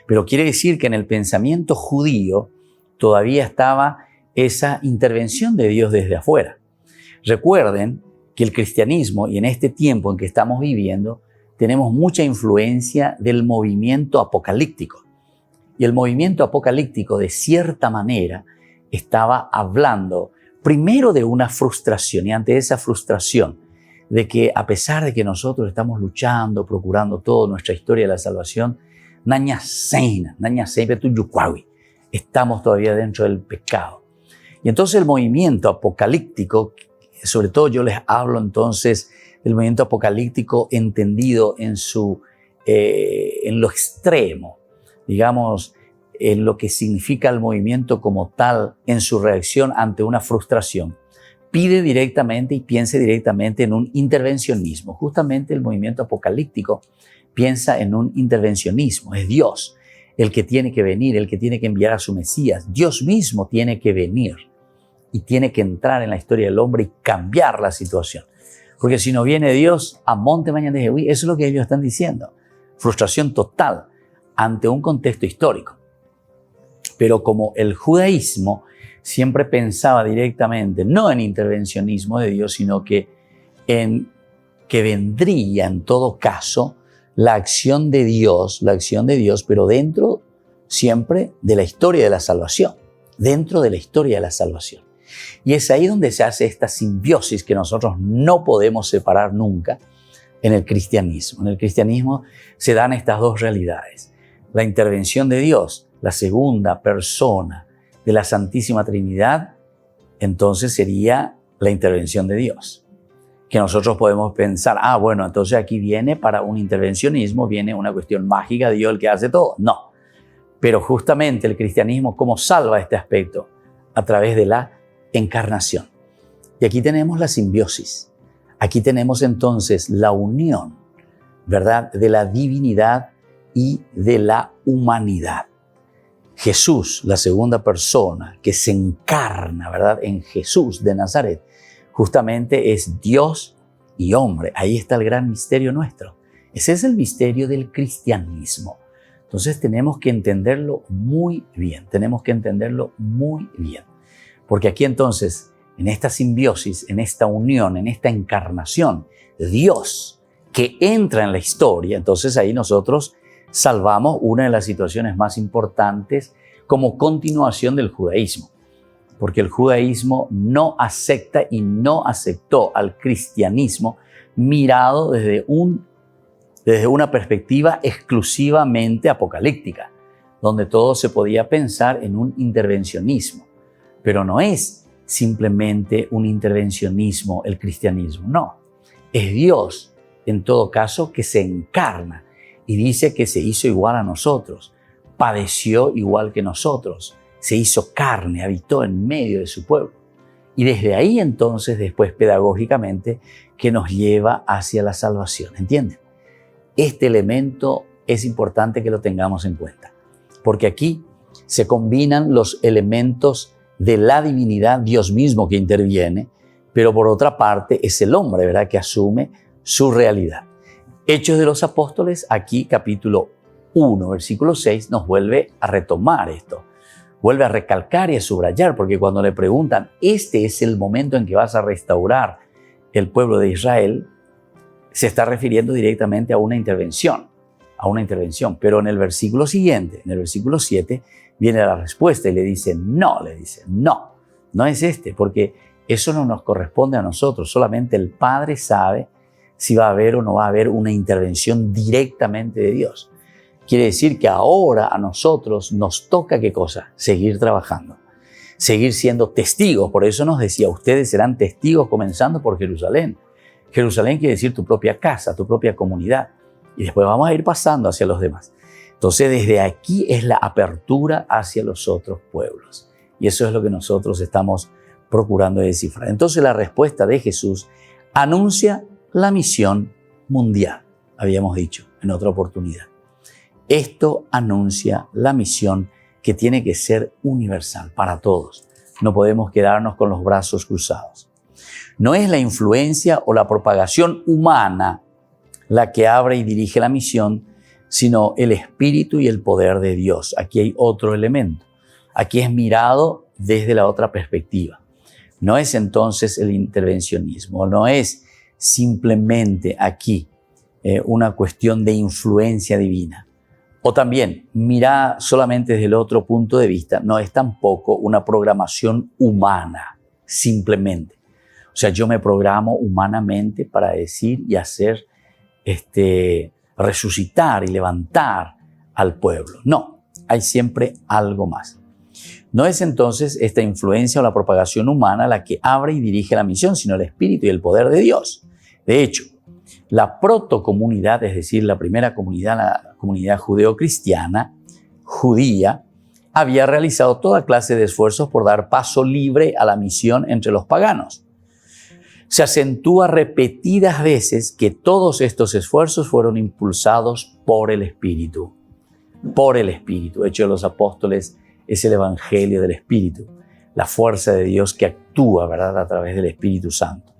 Pero quiere decir que en el pensamiento judío todavía estaba esa intervención de Dios desde afuera. Recuerden que el cristianismo, y en este tiempo en que estamos viviendo, tenemos mucha influencia del movimiento apocalíptico. Y el movimiento apocalíptico, de cierta manera, estaba hablando primero de una frustración, y ante esa frustración de que a pesar de que nosotros estamos luchando, procurando toda nuestra historia de la salvación, estamos todavía dentro del pecado. Y entonces el movimiento apocalíptico, sobre todo yo les hablo entonces del movimiento apocalíptico entendido en lo extremo, digamos, en lo que significa el movimiento como tal, en su reacción ante una frustración, pide directamente y piensa directamente en un intervencionismo. Justamente el movimiento apocalíptico piensa en un intervencionismo. Es Dios el que tiene que venir, el que tiene que enviar a su Mesías. Dios mismo tiene que venir y tiene que entrar en la historia del hombre y cambiar la situación. Porque si no viene Dios, a monte mañana de Jehová, eso es lo que ellos están diciendo. Frustración total ante un contexto histórico. Pero como el judaísmo siempre pensaba directamente, no en intervencionismo de Dios, sino que en que vendría en todo caso la acción de Dios, pero dentro siempre de la historia de la salvación, dentro de la historia de la salvación. Y es ahí donde se hace esta simbiosis que nosotros no podemos separar nunca en el cristianismo. En el cristianismo se dan estas dos realidades. La intervención de Dios, la segunda persona de la Santísima Trinidad, entonces sería la intervención de Dios. Que nosotros podemos pensar, bueno, entonces aquí viene para un intervencionismo, viene una cuestión mágica, Dios el que hace todo. No, pero justamente el cristianismo, ¿cómo salva este aspecto? A través de la encarnación. Y aquí tenemos la simbiosis. Aquí tenemos entonces la unión, ¿verdad?, de la divinidad y de la humanidad. Jesús, la segunda persona que se encarna, ¿verdad?, en Jesús de Nazaret, justamente es Dios y hombre. Ahí está el gran misterio nuestro. Ese es el misterio del cristianismo. Entonces tenemos que entenderlo muy bien, Porque aquí entonces, en esta simbiosis, en esta unión, en esta encarnación, Dios que entra en la historia, entonces ahí nosotros salvamos una de las situaciones más importantes como continuación del judaísmo. Porque el judaísmo no acepta y no aceptó al cristianismo mirado desde una perspectiva exclusivamente apocalíptica, donde todo se podía pensar en un intervencionismo. Pero no es simplemente un intervencionismo el cristianismo, no. Es Dios, en todo caso, que se encarna y dice que se hizo igual a nosotros, padeció igual que nosotros, se hizo carne, habitó en medio de su pueblo. Y desde ahí entonces, después pedagógicamente, que nos lleva hacia la salvación, ¿entienden? Este elemento es importante que lo tengamos en cuenta, porque aquí se combinan los elementos de la divinidad, Dios mismo que interviene, pero por otra parte es el hombre, ¿verdad?, que asume su realidad. Hechos de los Apóstoles, aquí capítulo 1, versículo 6, nos vuelve a retomar esto, vuelve a recalcar y a subrayar, porque cuando le preguntan, este es el momento en que vas a restaurar el pueblo de Israel, se está refiriendo directamente a una intervención, a una intervención. Pero en el versículo siguiente, en el versículo 7, viene la respuesta y le dice, no es este, porque eso no nos corresponde a nosotros. Solamente el Padre sabe si va a haber o no va a haber una intervención directamente de Dios. Quiere decir que ahora a nosotros nos toca, ¿qué cosa? Seguir trabajando, seguir siendo testigos. Por eso nos decía, ustedes serán testigos comenzando por Jerusalén. Jerusalén quiere decir tu propia casa, tu propia comunidad. Y después vamos a ir pasando hacia los demás. Entonces, desde aquí es la apertura hacia los otros pueblos. Y eso es lo que nosotros estamos procurando descifrar. Entonces, la respuesta de Jesús anuncia la misión mundial, habíamos dicho en otra oportunidad. Esto anuncia la misión que tiene que ser universal para todos. No podemos quedarnos con los brazos cruzados. No es la influencia o la propagación humana la que abre y dirige la misión, sino el espíritu y el poder de Dios. Aquí hay otro elemento. Aquí es mirado desde la otra perspectiva. No es entonces el intervencionismo, no es simplemente aquí una cuestión de influencia divina. O también, mira solamente desde el otro punto de vista, no es tampoco una programación humana, simplemente. O sea, yo me programo humanamente para decir y hacer, resucitar y levantar al pueblo. No, hay siempre algo más. No es entonces esta influencia o la propagación humana la que abre y dirige la misión, sino el espíritu y el poder de Dios. De hecho, la protocomunidad, es decir, la primera comunidad, la comunidad judeo-cristiana, judía, había realizado toda clase de esfuerzos por dar paso libre a la misión entre los paganos. Se acentúa repetidas veces que todos estos esfuerzos fueron impulsados por el Espíritu. Por el Espíritu. Hechos de los Apóstoles es el Evangelio del Espíritu, la fuerza de Dios que actúa, ¿verdad?, a través del Espíritu Santo.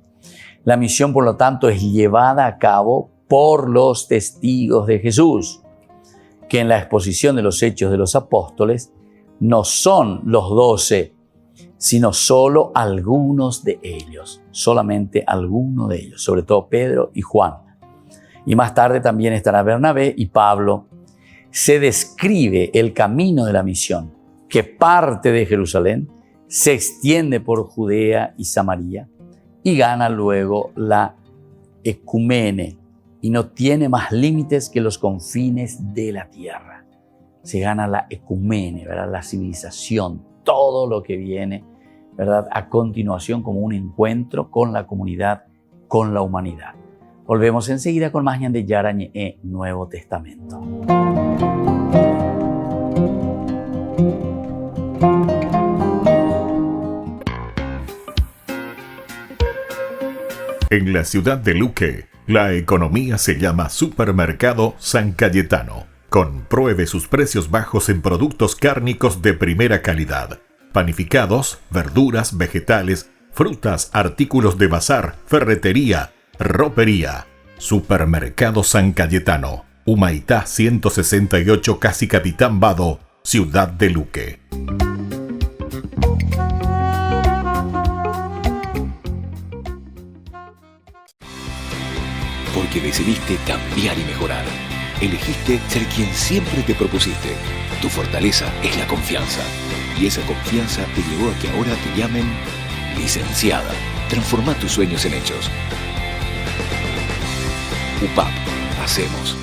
La misión, por lo tanto, es llevada a cabo por los testigos de Jesús, que en la exposición de los Hechos de los Apóstoles no son los 12, sino solo algunos de ellos, solamente algunos de ellos, sobre todo Pedro y Juan. Y más tarde también estará Bernabé y Pablo. Se describe el camino de la misión, que parte de Jerusalén, se extiende por Judea y Samaria y gana luego la ecumene y no tiene más límites que los confines de la tierra. Se gana la ecumene, ¿verdad?, la civilización, todo lo que viene, ¿verdad?, a continuación como un encuentro con la comunidad, con la humanidad. Volvemos enseguida con más Ñande Yarañe Nuevo Testamento. En la ciudad de Luque, la economía se llama Supermercado San Cayetano. Compruebe sus precios bajos en productos cárnicos de primera calidad. Panificados, verduras, vegetales, frutas, artículos de bazar, ferretería, ropería. Supermercado San Cayetano, Humaitá 168, Casi Capitán Vado, ciudad de Luque. Porque decidiste cambiar y mejorar. Elegiste ser quien siempre te propusiste. Tu fortaleza es la confianza. Y esa confianza te llevó a que ahora te llamen licenciada. Transforma tus sueños en hechos. UPAP, hacemos.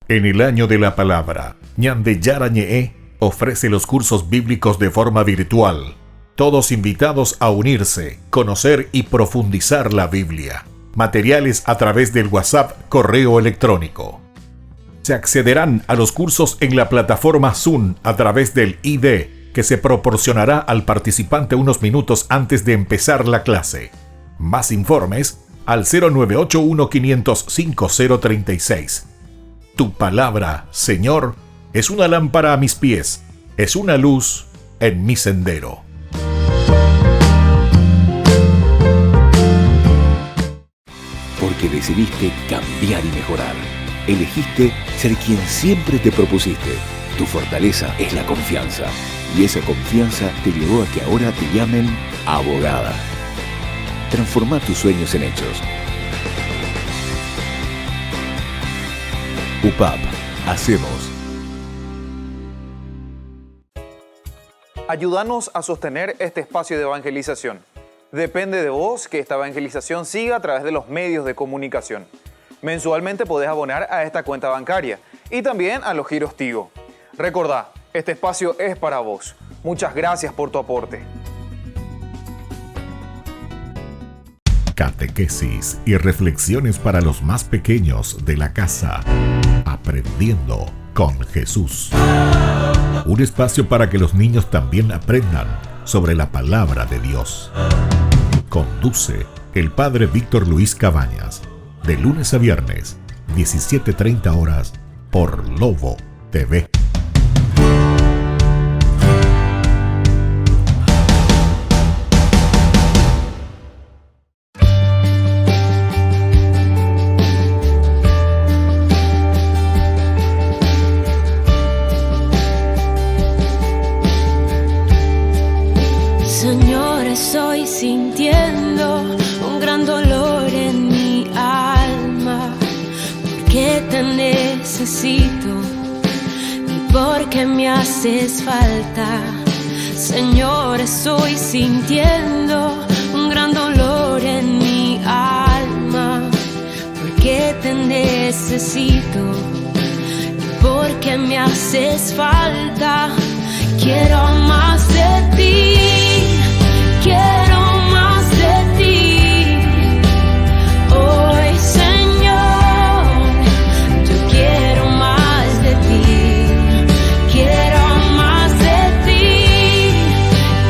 En el año de la palabra, Ñande Yarañe ofrece los cursos bíblicos de forma virtual. Todos invitados a unirse, conocer y profundizar la Biblia. Materiales a través del WhatsApp, correo electrónico. Se accederán a los cursos en la plataforma Zoom a través del ID, que se proporcionará al participante unos minutos antes de empezar la clase. Más informes al 0981-500-5036. Tu palabra, Señor, es una lámpara a mis pies, es una luz en mi sendero. Porque decidiste cambiar y mejorar. Elegiste ser quien siempre te propusiste. Tu fortaleza es la confianza. Y esa confianza te llevó a que ahora te llamen abogada. Transforma tus sueños en hechos. UPAP, hacemos. Ayúdanos a sostener este espacio de evangelización. Depende de vos que esta evangelización siga a través de los medios de comunicación. Mensualmente podés abonar a esta cuenta bancaria y también a los giros Tigo. Recordá, este espacio es para vos. Muchas gracias por tu aporte. Catequesis y reflexiones para los más pequeños de la casa. Aprendiendo con Jesús. Un espacio para que los niños también aprendan sobre la palabra de Dios. Conduce el Padre Víctor Luis Cabañas. De lunes a viernes, 17:30 horas, por Lobo TV. Señor, estoy sintiendo un gran dolor en mi alma, porque te necesito y porque me haces falta. Señor, estoy sintiendo un gran dolor en mi alma, porque te necesito y porque me haces falta. Quiero más de ti. Quiero más de ti, hoy Señor, yo quiero más de ti, quiero más de ti,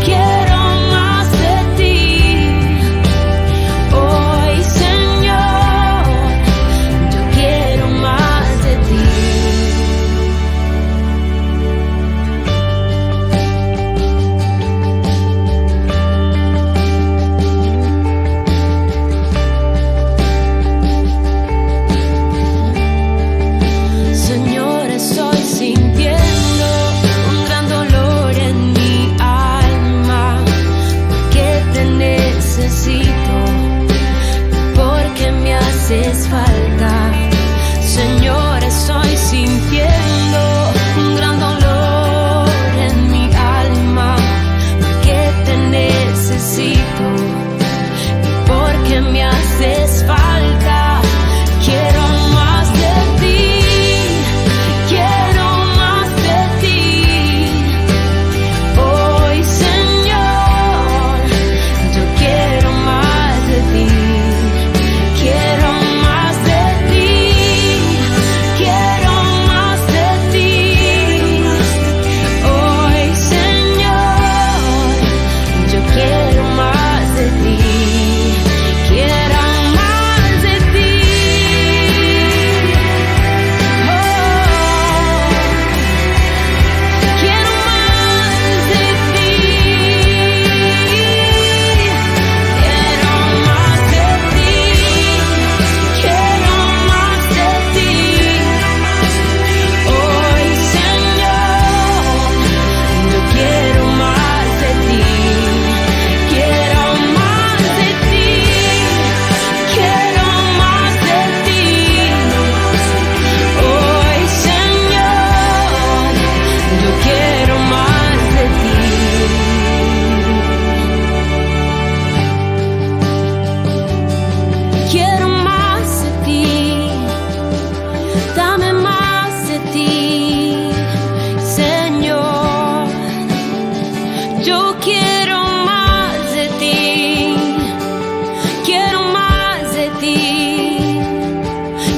quiero más de ti, hoy Señor, yo quiero más de ti. Haces falta, Señor, estoy sintiendo un gran dolor en mi alma, porque te necesito y porque me haces falta. Quiero más de ti, quiero más de ti, hoy Señor, yo quiero más de ti. Quiero más de ti, quiero más de ti, hoy Señor, yo quiero más de ti, quiero más de ti, quiero más de ti, quiero más de ti. Quiero más de ti, hoy Señor, yo quiero más de ti, quiero más de ti, quiero más de ti, hoy Señor, yo quiero más de ti. Quiero más de ti, dame más de ti, Señor. Yo quiero más de ti, quiero más de ti,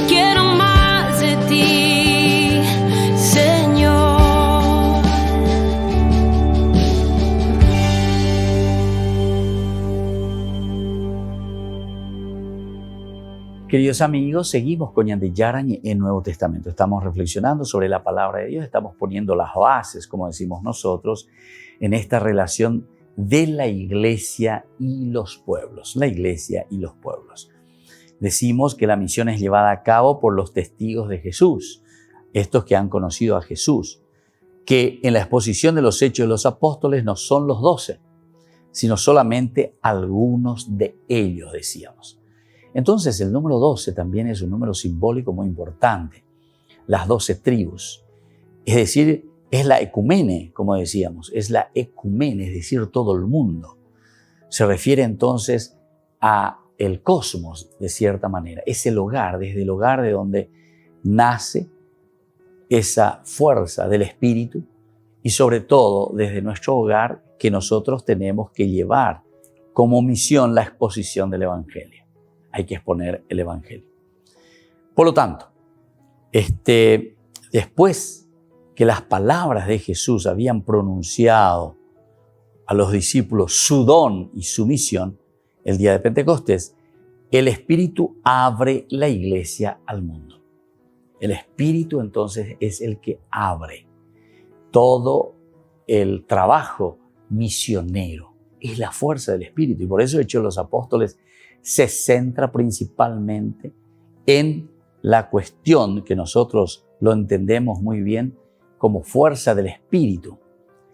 quiero más de ti, Señor. Queridos amigos, seguimos con Ñandillarañ en Nuevo Testamento. Estamos reflexionando sobre la palabra de Dios, estamos poniendo las bases, como decimos nosotros, en esta relación de la iglesia y los pueblos. La iglesia y los pueblos. Decimos que la misión es llevada a cabo por los testigos de Jesús, estos que han conocido a Jesús, que en la exposición de los Hechos de los Apóstoles no son los 12, sino solamente algunos de ellos, decíamos. Entonces, el número 12 también es un número simbólico muy importante. las 12 tribus. Es decir, es la ecumene, como decíamos, es la ecumene, es decir, todo el mundo. Se refiere entonces a el cosmos, de cierta manera. Es el hogar, desde el hogar de donde nace esa fuerza del Espíritu y sobre todo desde nuestro hogar que nosotros tenemos que llevar como misión la exposición del Evangelio. Hay que exponer el Evangelio. Por lo tanto, después que las palabras de Jesús habían pronunciado a los discípulos su don y su misión, el día de Pentecostés, el Espíritu abre la iglesia al mundo. El Espíritu entonces es el que abre todo el trabajo misionero. Es la fuerza del Espíritu y por eso Hechos de los Apóstoles se centra principalmente en la cuestión que nosotros lo entendemos muy bien como fuerza del Espíritu,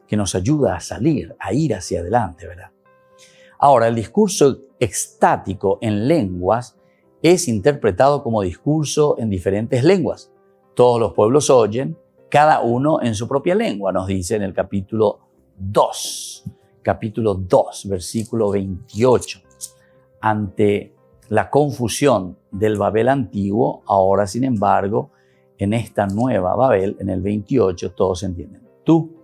que nos ayuda a salir, a ir hacia adelante, ¿verdad? Ahora, el discurso extático en lenguas es interpretado como discurso en diferentes lenguas. Todos los pueblos oyen, cada uno en su propia lengua, nos dice en el capítulo 2, versículo 28. Ante la confusión del Babel antiguo, ahora, sin embargo, en esta nueva Babel, en el 28, todos entienden. Tú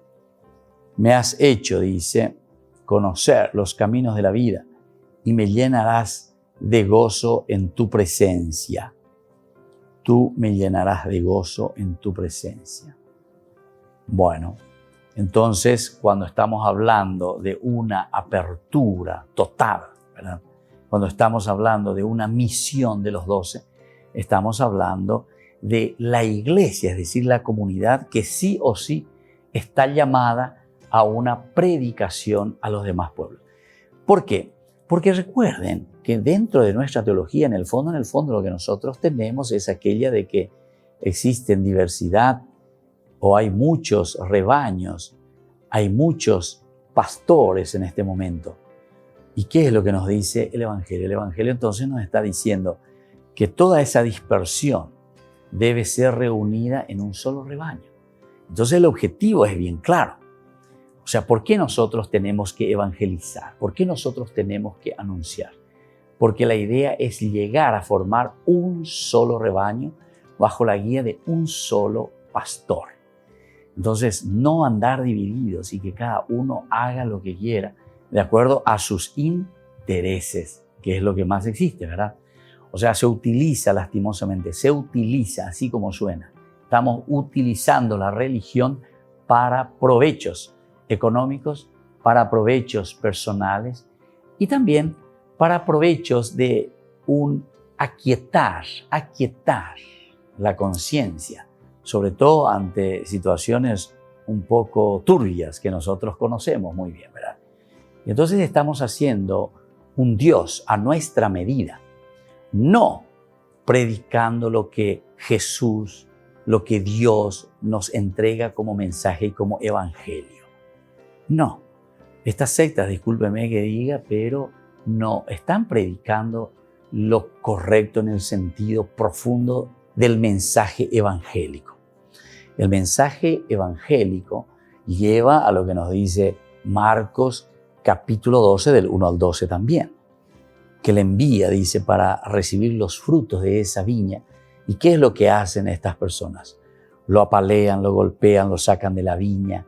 me has hecho, dice, conocer los caminos de la vida y me llenarás de gozo en tu presencia. Tú me llenarás de gozo en tu presencia. Bueno, entonces cuando estamos hablando de una apertura total, ¿verdad? Cuando estamos hablando de una misión de los 12, estamos hablando de la iglesia, es decir, la comunidad que sí o sí está llamada a una predicación a los demás pueblos. ¿Por qué? Porque recuerden que dentro de nuestra teología, en el fondo lo que nosotros tenemos es aquella de que existen diversidad o hay muchos rebaños, hay muchos pastores en este momento. ¿Y qué es lo que nos dice el Evangelio? El Evangelio entonces nos está diciendo que toda esa dispersión debe ser reunida en un solo rebaño. Entonces el objetivo es bien claro. O sea, ¿por qué nosotros tenemos que evangelizar? ¿Por qué nosotros tenemos que anunciar? Porque la idea es llegar a formar un solo rebaño bajo la guía de un solo pastor. Entonces, no andar divididos y que cada uno haga lo que quiera de acuerdo a sus intereses, que es lo que más existe, ¿verdad? O sea, se utiliza lastimosamente, así como suena. Estamos utilizando la religión para provechos económicos, para provechos personales y también para provechos de un aquietar la conciencia, sobre todo ante situaciones un poco turbias que nosotros conocemos muy bien, ¿verdad? Y entonces estamos haciendo un Dios a nuestra medida, no predicando lo que Jesús, lo que Dios nos entrega como mensaje y como evangelio. No, estas sectas, discúlpeme que diga, pero no están predicando lo correcto en el sentido profundo del mensaje evangélico. El mensaje evangélico lleva a lo que nos dice Marcos capítulo 12 del 1 al 12 también, que le envía, dice, para recibir los frutos de esa viña. ¿Y qué es lo que hacen estas personas? Lo apalean, lo golpean, lo sacan de la viña.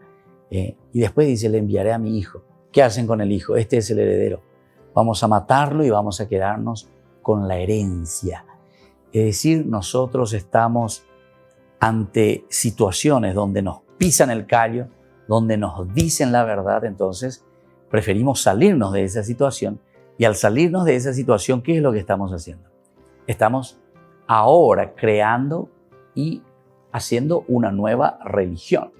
Y después dice, le enviaré a mi hijo. ¿Qué hacen con el hijo? Este es el heredero. Vamos a matarlo y vamos a quedarnos con la herencia. Es decir, nosotros estamos ante situaciones donde nos pisan el callo, donde nos dicen la verdad, entonces preferimos salirnos de esa situación. Y al salirnos de esa situación, ¿qué es lo que estamos haciendo? Estamos ahora creando y haciendo una nueva religión,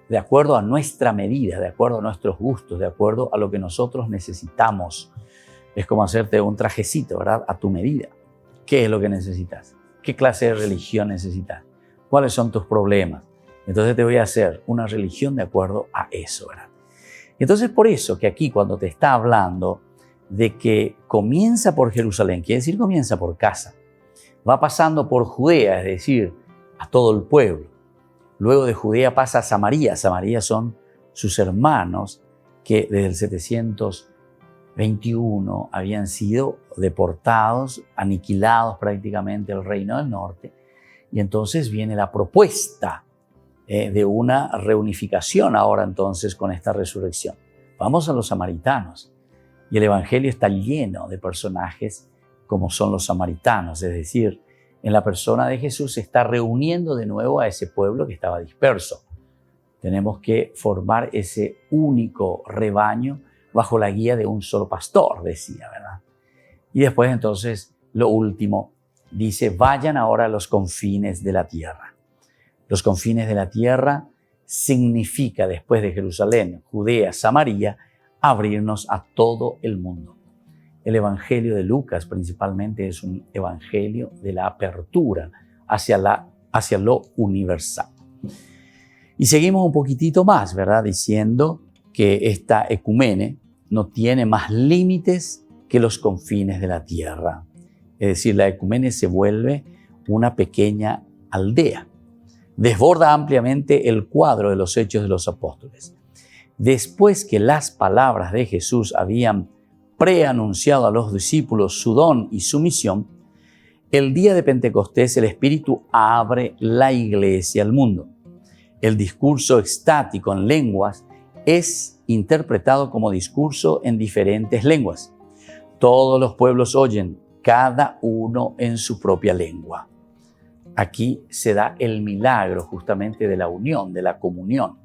de acuerdo a nuestra medida, de acuerdo a nuestros gustos, de acuerdo a lo que nosotros necesitamos. Es como hacerte un trajecito, ¿verdad? A tu medida. ¿Qué es lo que necesitas? ¿Qué clase de religión necesitas? ¿Cuáles son tus problemas? Entonces te voy a hacer una religión de acuerdo a eso, ¿verdad? Entonces por eso que aquí cuando te está hablando de que comienza por Jerusalén, quiere decir comienza por casa, va pasando por Judea, es decir, a todo el pueblo. Luego de Judea pasa a Samaria. Samaria son sus hermanos que desde el 721 habían sido deportados, aniquilados prácticamente el reino del norte. Y entonces viene la propuesta de una reunificación ahora entonces con esta resurrección. Vamos a los samaritanos. Y el Evangelio está lleno de personajes como son los samaritanos, es decir, en la persona de Jesús se está reuniendo de nuevo a ese pueblo que estaba disperso. Tenemos que formar ese único rebaño bajo la guía de un solo pastor, decía, ¿verdad? Y después entonces, lo último, dice, vayan ahora a los confines de la tierra. Los confines de la tierra significa, después de Jerusalén, Judea, Samaria, abrirnos a todo el mundo. El Evangelio de Lucas principalmente es un evangelio de la apertura hacia lo universal. Y seguimos un poquitito más, ¿verdad? Diciendo que esta ecumene no tiene más límites que los confines de la tierra. Es decir, la ecumene se vuelve una pequeña aldea. Desborda ampliamente el cuadro de los Hechos de los Apóstoles. Después que las palabras de Jesús habían preanunciado a los discípulos su don y su misión, el día de Pentecostés el Espíritu abre la iglesia al mundo. El discurso extático en lenguas es interpretado como discurso en diferentes lenguas. Todos los pueblos oyen, cada uno en su propia lengua. Aquí se da el milagro justamente de la unión, de la comunión.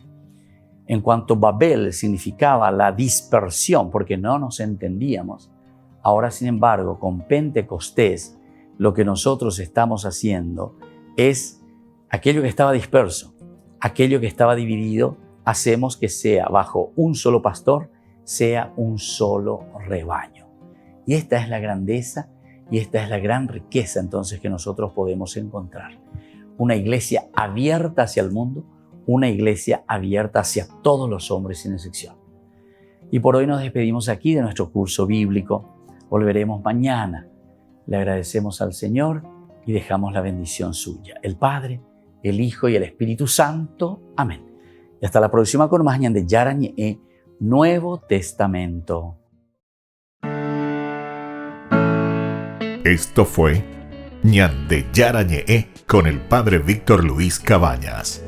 En cuanto Babel significaba la dispersión, porque no nos entendíamos, ahora sin embargo con Pentecostés lo que nosotros estamos haciendo es aquello que estaba disperso, aquello que estaba dividido, hacemos que sea bajo un solo pastor, sea un solo rebaño. Y esta es la grandeza y esta es la gran riqueza entonces que nosotros podemos encontrar. Una iglesia abierta hacia el mundo, una iglesia abierta hacia todos los hombres sin excepción. Y por hoy nos despedimos aquí de nuestro curso bíblico. Volveremos mañana. Le agradecemos al Señor y dejamos la bendición suya. El Padre, el Hijo y el Espíritu Santo. Amén. Y hasta la próxima con más Ñande Yarañe, Nuevo Testamento. Esto fue Ñande Yarañe con el Padre Víctor Luis Cabañas.